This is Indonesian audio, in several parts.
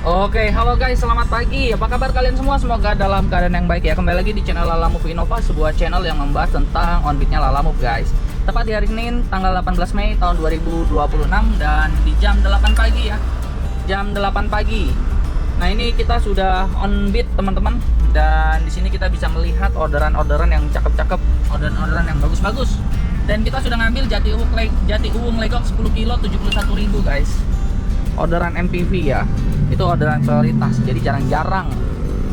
Oke, halo guys, selamat pagi. Apa kabar kalian semua? Semoga dalam keadaan yang baik ya. Kembali lagi di channel Lalamove Innova, sebuah channel yang membahas tentang onbitnya Lalamove guys. Tepat di hari Senin, tanggal 18 Mei tahun 2026 dan di jam 8 pagi ya. Jam 8 pagi. Nah, ini kita sudah onbit teman-teman, dan di sini kita bisa melihat orderan-orderan yang cakep-cakep, orderan-orderan yang bagus-bagus. Dan kita sudah ngambil Jati Uwung Legok 10 kilo 71.000 guys. Orderan MPV ya, itu orderan prioritas, jadi jarang-jarang.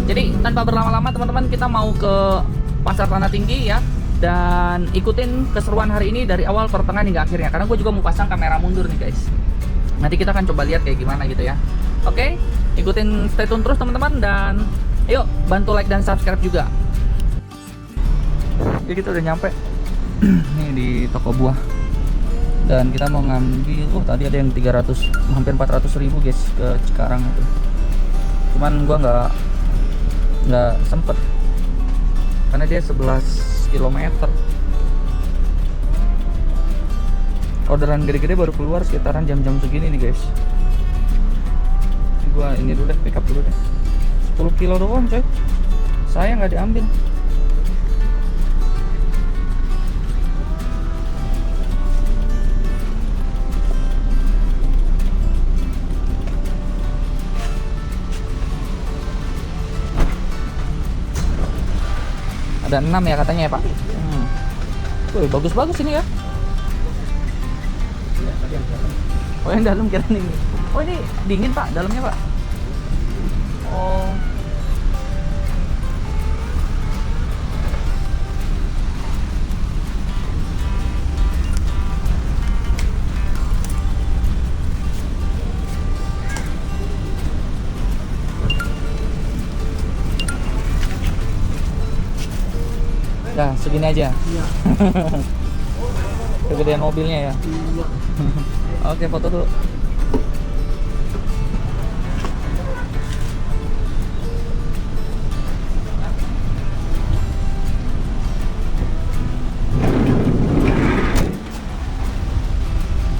Jadi tanpa berlama-lama teman-teman, kita mau ke Pasar Tanah Tinggi ya, dan ikutin keseruan hari ini dari awal pertengahan hingga akhirnya, karena gue juga mau pasang kamera mundur nih guys. Nanti kita akan coba lihat kayak gimana gitu ya. Oke, ikutin, stay tune terus teman-teman, dan yuk bantu like dan subscribe juga. Jadi kita udah nyampe nih di toko buah, dan kita mau ngambil, tadi ada yang 300, hampir 400.000 guys ke Cikarang itu. Cuman gua nggak sempet karena dia 11 km. Orderan gede-gede baru keluar sekitaran jam-jam segini nih guys. Gua ini dulu deh, pick up dulu deh. 10 kilo doang coy, saya nggak diambil. Ada 6 ya katanya ya Pak. Wih, bagus-bagus ini ya. Oh, yang dalam kira ini. Oh, ini dingin Pak dalamnya Pak. Oh. Nah, segini aja. Iya. Kegedean mobilnya ya. Iya. Oke, foto dulu.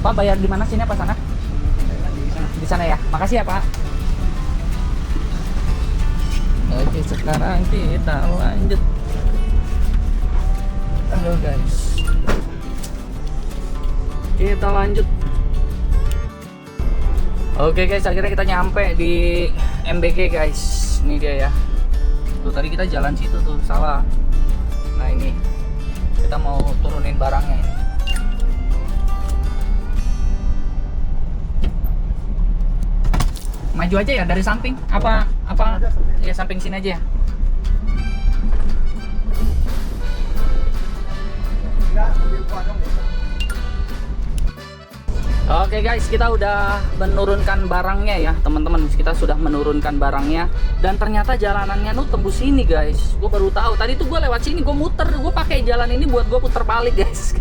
Pak, bayar di mana sini apa sana? Di sana ya. Makasih ya, Pak. Oke, sekarang kita lanjut. Halo guys, kita lanjut. Oke guys, akhirnya kita nyampe di MBK guys. Ini dia ya. Tuh tadi kita jalan situ tuh, salah. Nah ini kita mau turunin barangnya ini. Maju aja ya dari samping. Apa ya, samping sini aja ya. Oke guys, kita udah menurunkan barangnya ya teman-teman. Kita sudah menurunkan barangnya, dan ternyata jalanannya tuh tembus sini guys. Gue baru tahu. Tadi tuh gue lewat sini, gue muter, gue pakai jalan ini buat gue puter balik guys.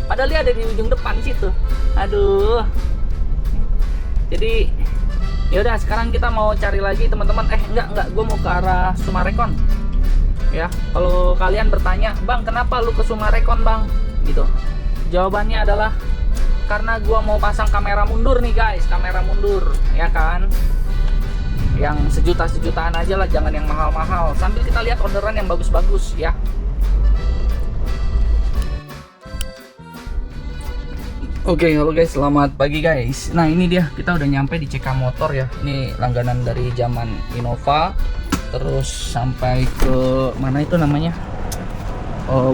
Padahal dia ada di ujung depan situ. Aduh. Jadi yaudah, sekarang kita mau cari lagi teman-teman. Enggak, gue mau ke arah Sumarekon. Ya, kalau kalian bertanya, Bang, kenapa lu ke Sumarekon Bang? Gitu. Jawabannya adalah karena gua mau pasang kamera mundur nih guys, kamera mundur, ya kan? Yang sejuta-sejutaan aja lah, jangan yang mahal-mahal. Sambil kita lihat orderan yang bagus-bagus ya. Oke, halo guys, selamat pagi guys. Nah ini dia, kita udah nyampe di CK Motor ya. Ini langganan dari zaman Innova, terus sampai ke mana itu namanya?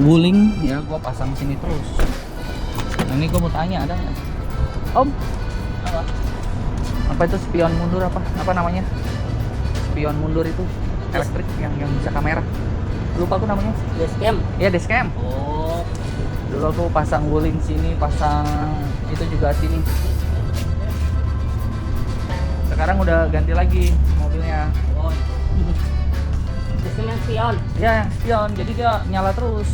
Wuling ya, gua pasang sini terus. Nah, ini gua mau tanya, ada nggak Om? Apa itu spion mundur, apa namanya? Spion mundur itu elektrik yang bisa kamera. Lupa aku namanya. Dashcam. Iya, dashcam. Oh. Dulu aku pasang Wuling sini, pasang itu juga sini. Sekarang udah ganti lagi mobilnya. Oh. Dashcam yang spion. Ya, yang spion. Jadi dia nyala terus.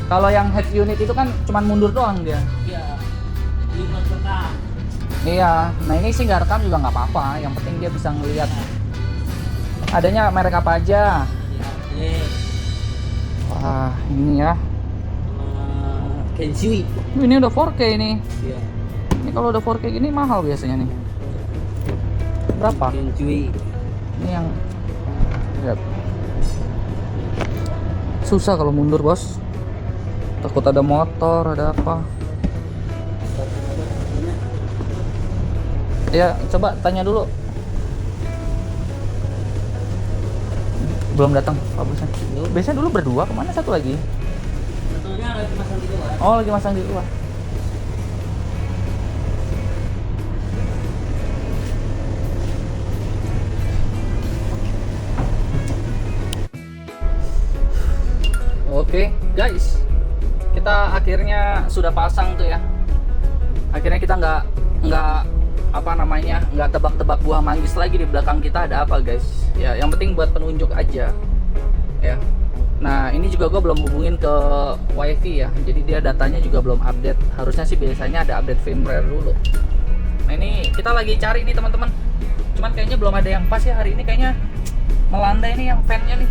Kalau yang head unit itu kan cuman mundur doang dia. Iya. Ini buat rekam. Iya. Nah ini sih nggak rekam juga nggak apa-apa. Yang penting dia bisa ngelihat. Adanya merek apa aja? Iya. Wah ini ya. Kensui. Ini udah 4K ini. Iya. Ini kalau udah 4K gini mahal biasanya nih. berapa? Cuy. Ini yang lihat. Susah kalau mundur, bos. Takut ada motor, ada apa. Ya, coba tanya dulu. Belum datang Pak bosnya. Biasanya dulu berdua, kemana satu lagi? Satunya lagi masang di luar. Oh, lagi masang di luar. Oke, guys. Kita akhirnya sudah pasang tuh ya. Akhirnya kita nggak apa namanya, nggak tebak-tebak buah manggis lagi di belakang kita ada apa, guys. Ya, yang penting buat penunjuk aja. Ya. Nah, ini juga gue belum hubungin ke wifi ya. Jadi dia datanya juga belum update. Harusnya sih biasanya ada update firmware dulu. Nah, ini kita lagi cari nih teman-teman. Cuman kayaknya belum ada yang pas ya hari ini, kayaknya melandai nih yang fan-nya nih.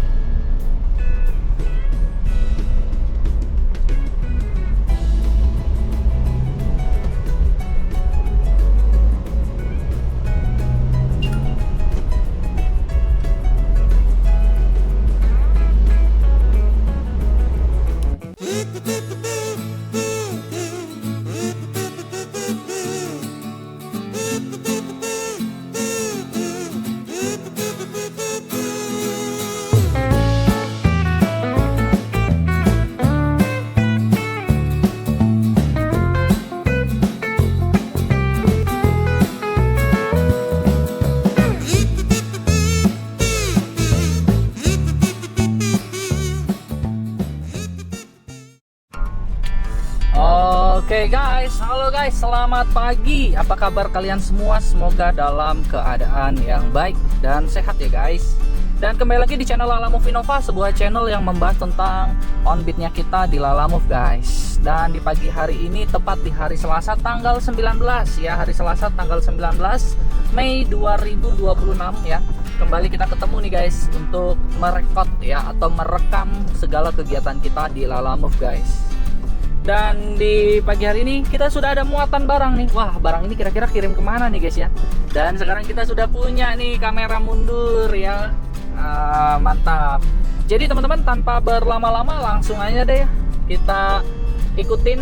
Oke guys, halo guys, selamat pagi. Apa kabar kalian semua? Semoga dalam keadaan yang baik dan sehat ya guys. Dan kembali lagi di channel Lalamove Innova, sebuah channel yang membahas tentang on-beat-nya kita di Lalamove guys. Dan di pagi hari ini, tepat di hari Selasa tanggal 19 ya, hari Selasa tanggal 19 Mei 2026 ya. Kembali kita ketemu nih guys untuk merekod ya, atau merekam segala kegiatan kita di Lalamove guys. Dan di pagi hari ini kita sudah ada muatan barang nih. Wah, barang ini kira-kira kirim kemana nih guys ya. Dan sekarang kita sudah punya nih kamera mundur ya. Mantap. Jadi teman-teman, tanpa berlama-lama langsung aja deh kita ikutin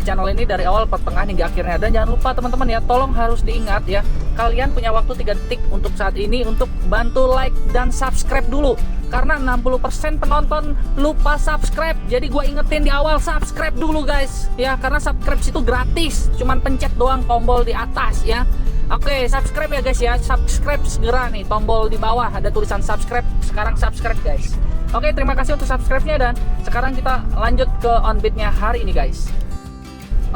channel ini dari awal, pertengahan hingga akhirnya. Dan jangan lupa teman-teman ya, tolong harus diingat ya, kalian punya waktu 3 detik untuk saat ini untuk bantu like dan subscribe dulu. Karena 60% penonton lupa subscribe. Jadi gue ingetin di awal, subscribe dulu guys ya, karena subscribe itu gratis, cuman pencet doang tombol di atas ya. Oke, subscribe ya guys ya, subscribe segera nih, tombol di bawah ada tulisan subscribe, sekarang subscribe guys. Oke, terima kasih untuk subscribe-nya, dan sekarang kita lanjut ke on-beat-nya hari ini guys.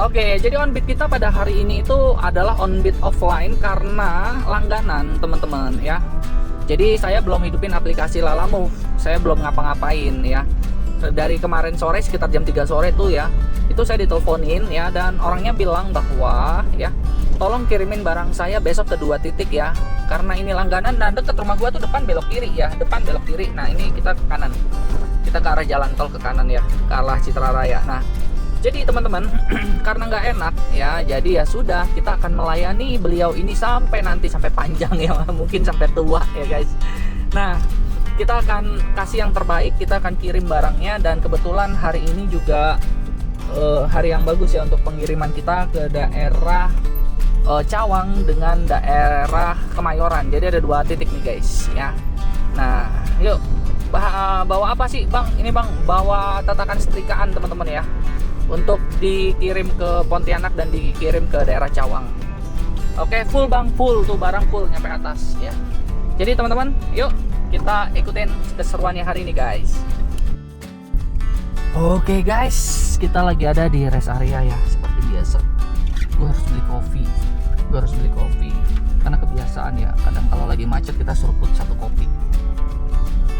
Oke, jadi on-beat kita pada hari ini itu adalah on-beat offline karena langganan teman-teman ya. Jadi saya belum hidupin aplikasi Lalamove, saya belum ngapa-ngapain ya. Dari kemarin sore sekitar jam 3 sore tuh ya, itu saya diteleponin ya, dan orangnya bilang bahwa ya, tolong kirimin barang saya besok ke 2 titik ya, karena ini langganan dan deket rumah gua tuh, depan belok kiri ya, depan belok kiri. Nah ini kita ke kanan, kita ke arah jalan tol ke kanan ya, ke arah Citra Raya. Nah jadi teman-teman, karena nggak enak ya, jadi ya sudah, kita akan melayani beliau ini sampai nanti, sampai panjang ya, mungkin sampai tua ya guys. Nah kita akan kasih yang terbaik, kita akan kirim barangnya, dan kebetulan hari ini juga hari yang bagus ya untuk pengiriman kita ke daerah Cawang dengan daerah Kemayoran. Jadi ada 2 titik nih guys ya. Nah yuk, bawa apa sih bang? Ini bang bawa tatakan setrikaan teman-teman ya, untuk dikirim ke Pontianak dan dikirim ke daerah Cawang. Oke, full bang, full tuh, barang full nyampe atas ya. Jadi teman-teman, yuk kita ikutin keseruannya hari ini guys. Oke guys, kita lagi ada di rest area ya, seperti biasa. Gue harus beli kopi karena kebiasaan ya, kadang kalau lagi macet kita seruput 1 kopi.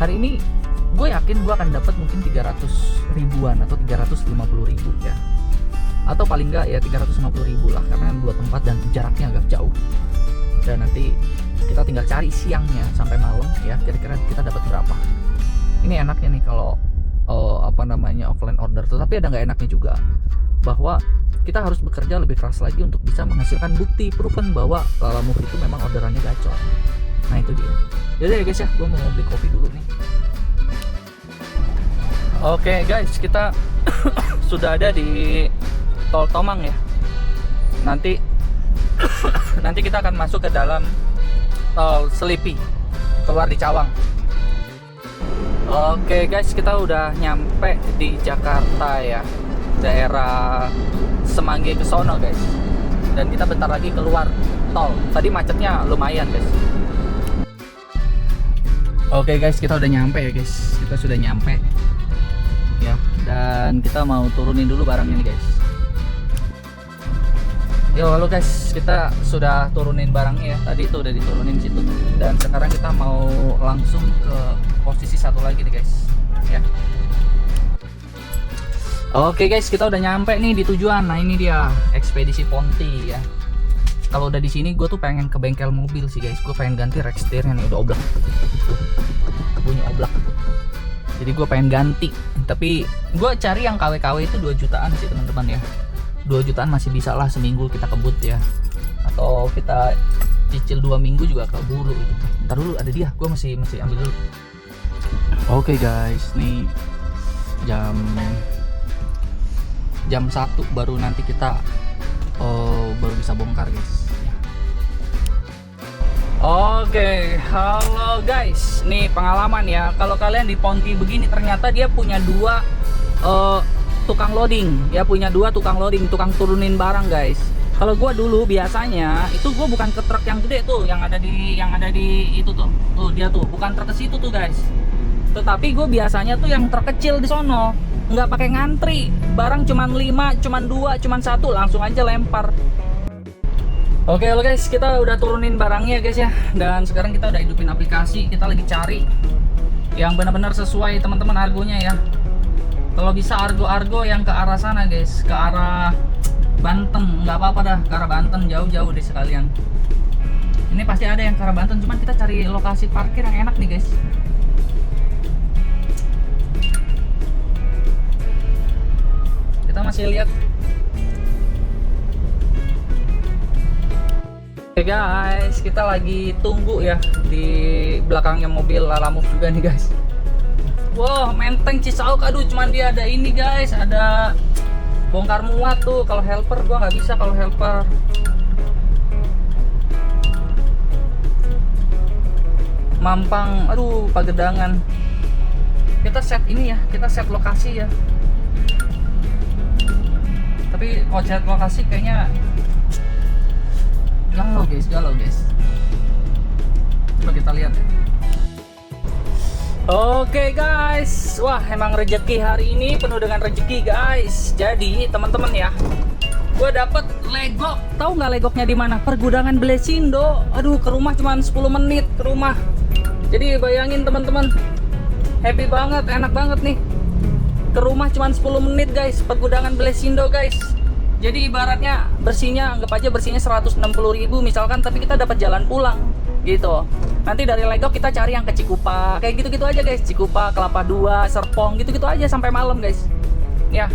Hari ini gue yakin gue akan dapat mungkin 300 ribuan atau 350 ribu ya, atau paling enggak ya 350 ribu lah, karena 2 tempat dan jaraknya agak jauh. Dan nanti kita tinggal cari siangnya sampai malam ya, kira-kira kita dapat berapa. Ini enaknya nih kalau offline order, tetapi ada nggak enaknya juga, bahwa kita harus bekerja lebih keras lagi untuk bisa menghasilkan bukti proven bahwa Lalamove itu memang orderannya gacha. bocor. Nah itu dia. Yaudah ya guys ya, gue mau beli kopi dulu nih. Oke guys, kita sudah ada di Tol Tomang ya. Nanti kita akan masuk ke dalam Tol Selipi, keluar di Cawang. Oke guys, kita udah nyampe di Jakarta ya, daerah Semanggi ke sono guys. Dan kita bentar lagi keluar tol. Tadi macetnya lumayan guys. Oke guys, kita udah nyampe ya guys. Kita sudah nyampe ya, dan kita mau turunin dulu barang ini guys. Yo halo guys, kita sudah turunin barangnya ya. Tadi itu udah diturunin situ. Dan sekarang kita mau langsung ke posisi satu lagi nih guys ya. Oke guys, kita udah nyampe nih di tujuan. Nah ini dia Ekspedisi Ponti ya. Kalau udah di sini gue tuh pengen ke bengkel mobil sih guys. Gue pengen ganti rack setirnya nih, udah oblak. Bunyi oblak. Jadi gue pengen ganti. Tapi gue cari yang KW-KW itu 2 jutaan sih teman-teman ya. 2 jutaan masih bisa lah seminggu kita kebut ya. Atau kita cicil 2 minggu juga keburu gitu. Ntar dulu ada dia, gue masih ambil dulu. Oke guys, nih jam 1 baru nanti kita baru bisa bongkar guys. Oke, halo guys, nih pengalaman ya. Kalau kalian di Ponti begini, ternyata dia punya 2 tukang loading. Ya punya 2 tukang loading, tukang turunin barang guys. Kalau gua dulu biasanya itu gua bukan ke truk yang gede tuh, yang ada di itu tuh. Tuh dia tuh, bukan truk ke situ tuh guys. Tetapi gue biasanya tuh yang terkecil di sono, nggak pakai ngantri, barang cuman 5, cuman 2, cuman 1, langsung aja lempar. Oke halo guys, kita udah turunin barangnya guys ya, dan sekarang kita udah hidupin aplikasi, kita lagi cari yang benar-benar sesuai teman-teman argonya ya. Kalau bisa argo yang ke arah sana guys, ke arah Banten, nggak apa-apa dah, ke arah Banten jauh-jauh deh sekalian. Ini pasti ada yang ke arah Banten, cuman kita cari lokasi parkir yang enak nih guys. Kita masih lihat. Oke guys, kita lagi tunggu ya di belakangnya mobil Lalamove juga nih guys. Wow, Menteng Cisauk, aduh cuman dia ada ini guys, ada bongkar muat tuh. Kalau helper gua nggak bisa kalau helper. Mampang, aduh Pagedangan. Kita set ini ya, kita set lokasi ya. Tapi kalau set lokasi kayaknya galau guys. Coba kita lihat ya. Oke guys, wah emang rezeki hari ini penuh dengan rezeki guys. Jadi teman-teman ya, gue dapet legok. Tahu nggak legoknya di mana? Pergudangan Blesindo. Aduh, ke rumah cuma 10 menit ke rumah. Jadi bayangin teman-teman, happy banget, enak banget nih. Ke rumah cuma 10 menit guys, Pergudangan Blesindo guys. Jadi ibaratnya bersihnya, anggap aja bersihnya 160.000 misalkan, tapi kita dapat jalan pulang gitu. Nanti dari Legok kita cari yang ke Cikupa, kayak gitu-gitu aja guys. Cikupa, Kelapa 2, Serpong, gitu-gitu aja sampai malam guys. Ya,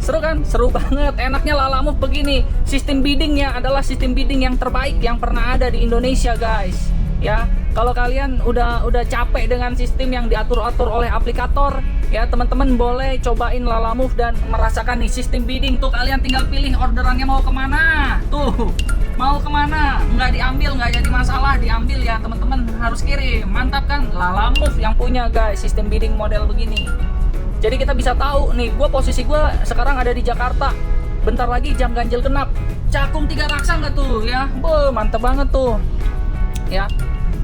seru kan? Seru banget. Enaknya Lalamove begini, sistem biddingnya adalah sistem bidding yang terbaik yang pernah ada di Indonesia guys. Ya, kalau kalian udah capek dengan sistem yang diatur-atur oleh aplikator, ya teman-teman boleh cobain Lalamove dan merasakan nih sistem bidding tuh. Kalian tinggal pilih orderannya mau kemana tuh, mau kemana, nggak diambil, nggak jadi masalah, diambil ya teman-teman, harus kirim. Mantap kan? Lalamove yang punya guys sistem bidding model begini. Jadi kita bisa tahu nih, posisi gue sekarang ada di Jakarta, bentar lagi jam ganjil genap, Cakung 3 Raksa nggak tuh ya. Mantep banget tuh ya.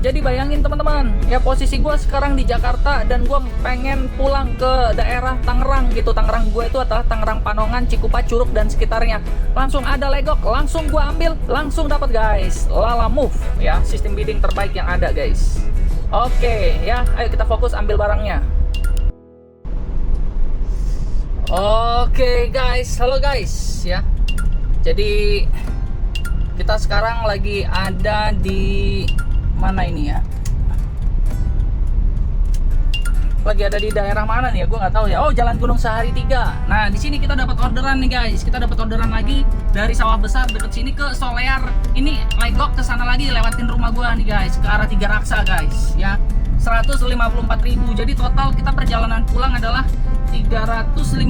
Jadi bayangin teman-teman ya, posisi gue sekarang di Jakarta dan gue pengen pulang ke daerah Tangerang gitu. Tangerang gue itu adalah Tangerang, Panongan, Cikupa, Curug dan sekitarnya. Langsung ada Legok, langsung gue ambil, langsung dapat guys. Lalamove ya, sistem bidding terbaik yang ada guys. Oke ya, ayo kita fokus ambil barangnya. Oke guys, halo guys ya. Jadi kita sekarang lagi ada di mana ini ya? lagi ada di daerah mana nih ya, gue nggak tahu ya. Oh, Jalan Gunung Sahari 3. Nah, di sini kita dapat orderan nih guys. Kita dapat orderan lagi dari Sawah Besar deket sini ke Solear. Ini legok ke sana lagi, lewatin rumah gue nih guys, ke arah Tiga Raksa guys ya. 154.000. Jadi total kita perjalanan pulang adalah 354.000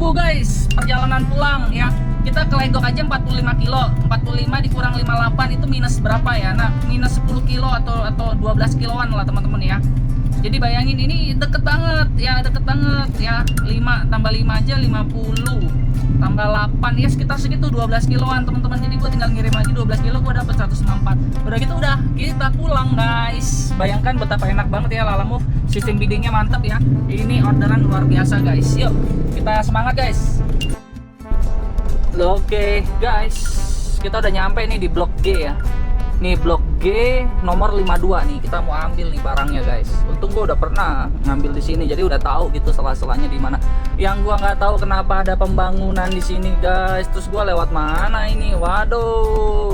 guys. Perjalanan pulang ya. Kita ke Legok aja 45 kilo. 45 dikurang 58 itu minus berapa ya? Nah, minus 10 kilo atau 12 kiloan lah teman-teman ya. Jadi bayangin ini deket banget ya, 5 tambah 5 aja 50. Tambah 8 ya sekitar segitu 12 kiloan teman-teman. Jadi gue tinggal ngirim lagi 12 kilo, gue dapat 194. Udah gitu udah kita pulang guys. Bayangkan betapa enak banget ya Lalamove. Sistem biddingnya mantap ya. Ini orderan luar biasa guys. Yuk kita semangat guys. Oke guys, kita udah nyampe nih di Blok G ya. Nih Blok G nomor 52 nih. Kita mau ambil nih barangnya guys. Untung gue udah pernah ngambil di sini, jadi udah tahu gitu sela-selanya di mana. Yang gua nggak tahu kenapa ada pembangunan di sini guys. Terus gua lewat mana ini? Waduh.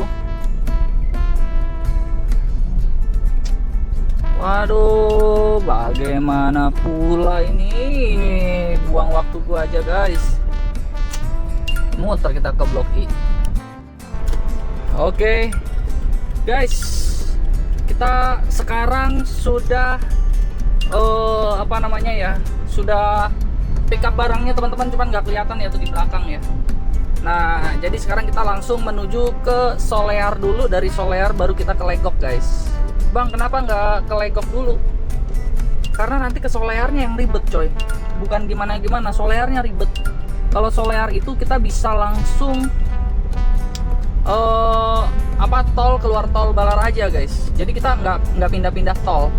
Waduh, bagaimana pula ini? Buang waktu gua aja guys. Muter kita ke Blok I. Oke guys, kita sekarang sudah apa namanya ya, sudah pick up barangnya teman-teman, cuman nggak kelihatan ya tuh di belakang ya. Nah jadi sekarang kita langsung menuju ke Solear dulu. Dari Solear baru kita ke Legok guys. Bang, kenapa nggak ke Legok dulu? Karena nanti ke Solearnya yang ribet coy, bukan gimana-gimana, Solearnya ribet. Kalau Solear itu kita bisa langsung tol keluar tol Balaraja guys. Jadi kita nggak pindah-pindah tol.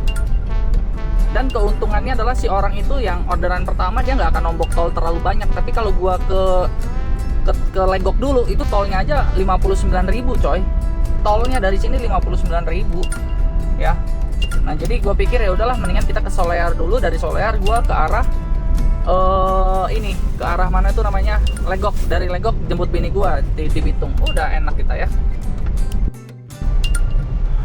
Dan keuntungannya adalah si orang itu yang orderan pertama dia nggak akan nombok tol terlalu banyak. Tapi kalau gua ke Legok dulu itu tolnya aja 59.000 coy. Tolnya dari sini 59.000 ya. Nah jadi gua pikir ya udahlah mendingan kita ke Solear dulu. Dari Solear gua ke arah ini ke arah mana itu namanya Legok. Dari Legok jemput bini gua di Bitung. Udah enak kita ya.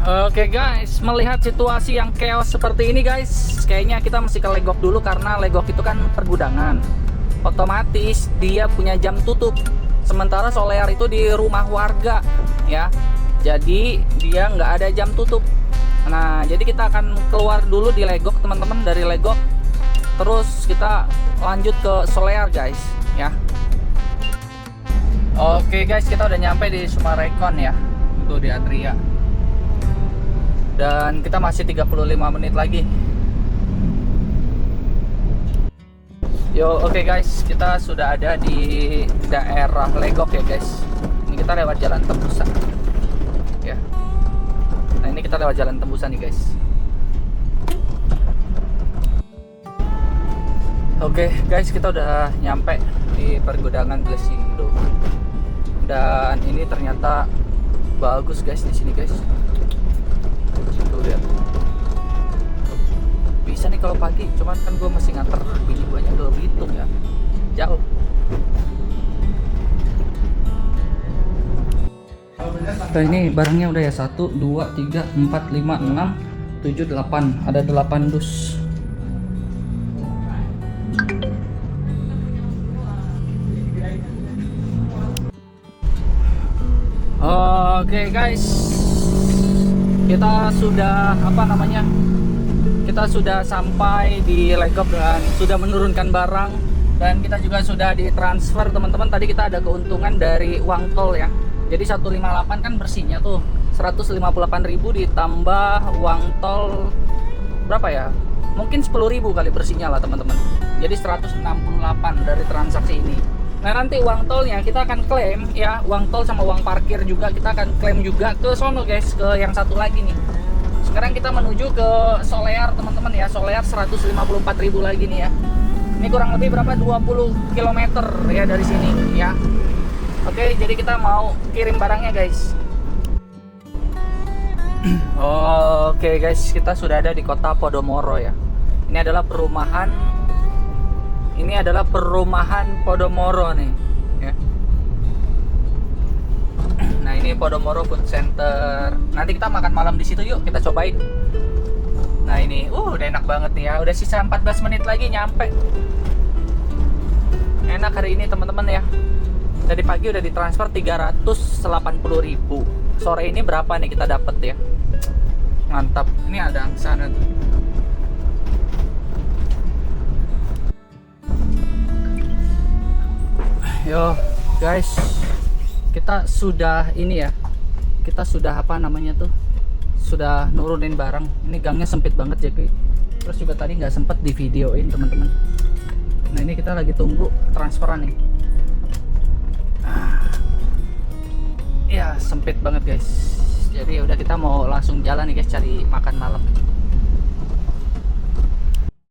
Oke guys, melihat situasi yang chaos seperti ini guys, kayaknya kita mesti ke Legok dulu karena Legok itu kan pergudangan. Otomatis dia punya jam tutup. Sementara Solear itu di rumah warga ya. Jadi dia nggak ada jam tutup. Nah, jadi kita akan keluar dulu di Legok teman-teman. Dari Legok terus kita lanjut ke Solear guys ya. Oke guys, kita udah nyampe di Sumarekon ya. Itu di Atria. Dan kita masih 35 menit lagi. Yo, oke guys, kita sudah ada di daerah Legok ya guys. Ini kita lewat jalan tembusan. Ya. Nah, ini kita lewat jalan tembusan nih guys. Oke guys, kita udah nyampe di pergudangan Blesindo. Dan ini ternyata bagus guys di sini guys. Tuh lihat. Bisa nih kalau pagi, cuman kan gue masih nganter bini gue nya ke Bitung ya. Jauh. Nah, ini barangnya udah ya 1, 2, 3, 4, 5, 6, 7, 8. Ada 8 dus. Oke guys, kita sudah kita sudah sampai di Legok dan sudah menurunkan barang, dan kita juga sudah ditransfer teman-teman. Tadi kita ada keuntungan dari uang tol ya. Jadi 158 kan bersihnya tuh 158.000 ditambah uang tol berapa ya? Mungkin 10.000 kali bersihnya lah teman-teman. Jadi 168 dari transaksi ini. Nah nanti uang tolnya kita akan klaim ya, uang tol sama uang parkir juga kita akan klaim juga ke sono guys, ke yang satu lagi nih. Sekarang kita menuju ke Solear teman-teman ya. Solear 154.000 lagi nih ya. Ini kurang lebih berapa? 20 km ya dari sini ya. Oke, jadi kita mau kirim barangnya guys. Oke guys, kita sudah ada di kota Podomoro ya. Ini adalah perumahan. Ini adalah perumahan Podomoro nih ya. Nah ini Podomoro Food Center. Nanti kita makan malam di situ yuk, kita cobain. Nah ini, udah enak banget nih ya. Udah sisa 14 menit lagi nyampe. Enak hari ini teman-teman ya. Tadi pagi udah ditransfer 380.000. Sore ini berapa nih kita dapet ya? Mantap. Ini ada sana tuh. Yo guys, kita sudah ini ya. Kita sudah apa namanya tuh? Sudah nurunin barang. Ini gangnya sempit banget ya guys. Terus juga tadi nggak sempet di videoin teman-teman. Nah ini kita lagi tunggu transferan nih. Ya sempit banget guys. Jadi udah kita mau langsung jalan nih guys cari makan malam.